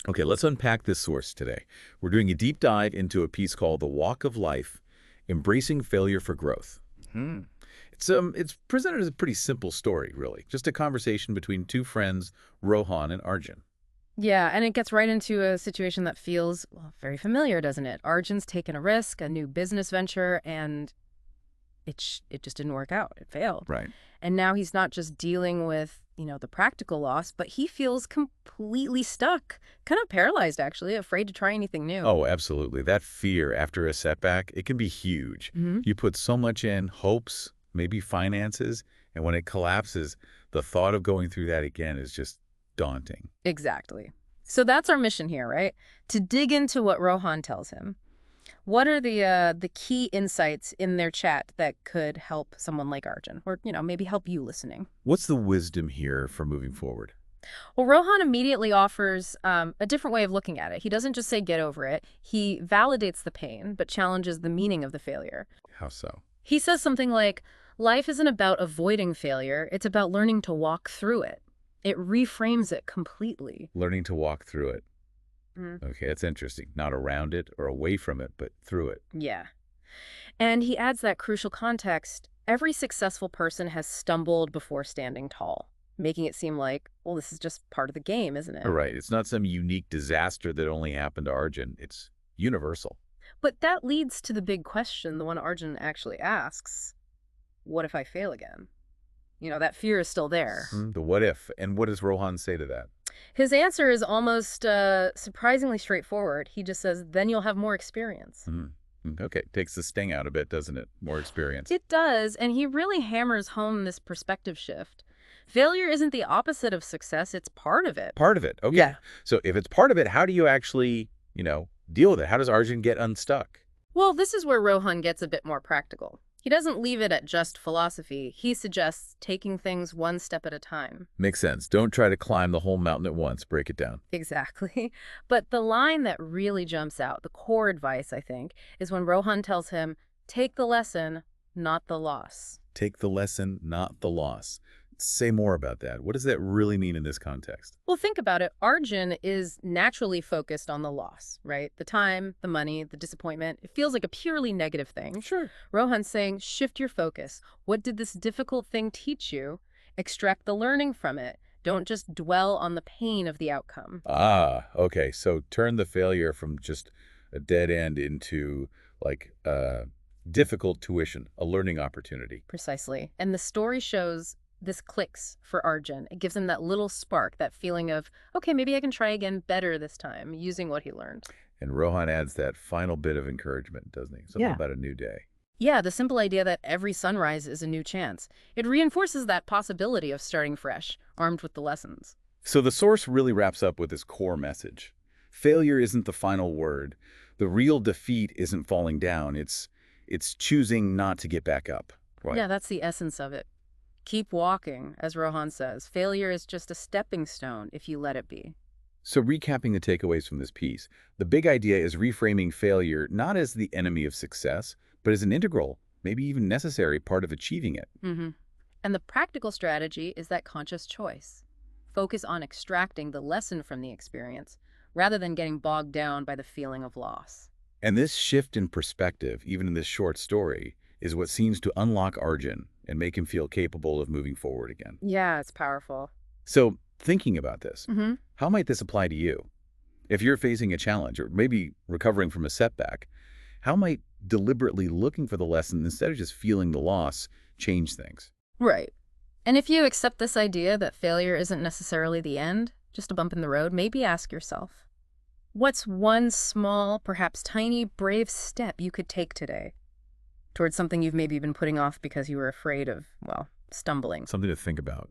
Okay, let's unpack this source today. We're doing a deep dive into a piece called The Walk of Life, Embracing Failure for Growth. Hmm. It's presented as a pretty simple story, really. Just a conversation between two friends, Rohan and Arjun. Yeah, and it gets right into a situation that feels, well, very familiar, doesn't it? Arjun's taken a risk, a new business venture, and it just didn't work out. It failed. Right. And now he's not just dealing with, the practical loss, but he feels completely stuck, kind of paralyzed, actually, afraid to try anything new. Oh, absolutely. That fear after a setback, it can be huge. Hmm. You put so much in, hopes, maybe finances, and when it collapses, the thought of going through that again is just daunting. Exactly. So that's our mission here, right? To dig into what Rohan tells him. What are the key insights in their chat that could help someone like Arjun, or maybe help you listening? What's the wisdom here for moving forward? Well, Rohan immediately offers a different way of looking at it. He doesn't just say get over it. He validates the pain, but challenges the meaning of the failure. How so? He says something like, life isn't about avoiding failure. It's about learning to walk through it. It reframes it completely. Learning to walk through it. Mm. Okay, that's interesting. Not around it or away from it, but through it. Yeah. And he adds that crucial context. Every successful person has stumbled before standing tall, making it seem like, well, this is just part of the game, isn't All it? right, it's not some unique disaster that only happened to Arjun. It's universal. But that leads to the big question, the one Arjun actually asks. What if I fail again? That fear is still there. The what if, and what does Rohan say to that? His answer is almost surprisingly straightforward. He just says, then you'll have more experience. Okay, takes the sting out a bit, doesn't it? More experience. It does, and he really hammers home this perspective shift. Failure isn't the opposite of success, it's part of it. Part of it. Okay. Yeah. So if it's part of it, how do you actually, deal with it? How does Arjun get unstuck? Well, this is where Rohan gets a bit more practical. He doesn't leave it at just philosophy. He suggests taking things one step at a time. Makes sense. Don't try to climb the whole mountain at once. Break it down. Exactly. But the line that really jumps out, the core advice, I think, is when Rohan tells him, take the lesson, not the loss. Take the lesson, not the loss. Say more about that. What does that really mean in this context? Well, think about it. Arjun is naturally focused on the loss, right? The time, the money, the disappointment. It feels like a purely negative thing. Sure. Rohan's saying, shift your focus. What did this difficult thing teach you? Extract the learning from it. Don't just dwell on the pain of the outcome. Ah, okay. So turn the failure from just a dead end into like difficult tuition, a learning opportunity. Precisely. And the story shows this clicks for Arjun. It gives him that little spark, that feeling of, okay, maybe I can try again better this time, using what he learned. And Rohan adds that final bit of encouragement, doesn't he? Something Yeah. about a new day. Yeah, the simple idea that every sunrise is a new chance. It reinforces that possibility of starting fresh, armed with the lessons. So the source really wraps up with this core message. Failure isn't the final word. The real defeat isn't falling down. It's choosing not to get back up. Right. Yeah, that's the essence of it. Keep walking, as Rohan says. Failure is just a stepping stone if you let it be. So recapping the takeaways from this piece, the big idea is reframing failure not as the enemy of success, but as an integral, maybe even necessary part of achieving it. Hmm. And the practical strategy is that conscious choice. Focus on extracting the lesson from the experience, rather than getting bogged down by the feeling of loss. And this shift in perspective, even in this short story, is what seems to unlock Arjun and make him feel capable of moving forward again. Yeah, it's powerful. So, thinking about this, Hmm. how might this apply to you? If you're facing a challenge or maybe recovering from a setback, how might deliberately looking for the lesson instead of just feeling the loss change things? Right. And if you accept this idea that failure isn't necessarily the end, just a bump in the road, maybe ask yourself, what's one small, perhaps tiny, brave step you could take today towards something you've maybe been putting off because you were afraid of, well, stumbling? Something to think about.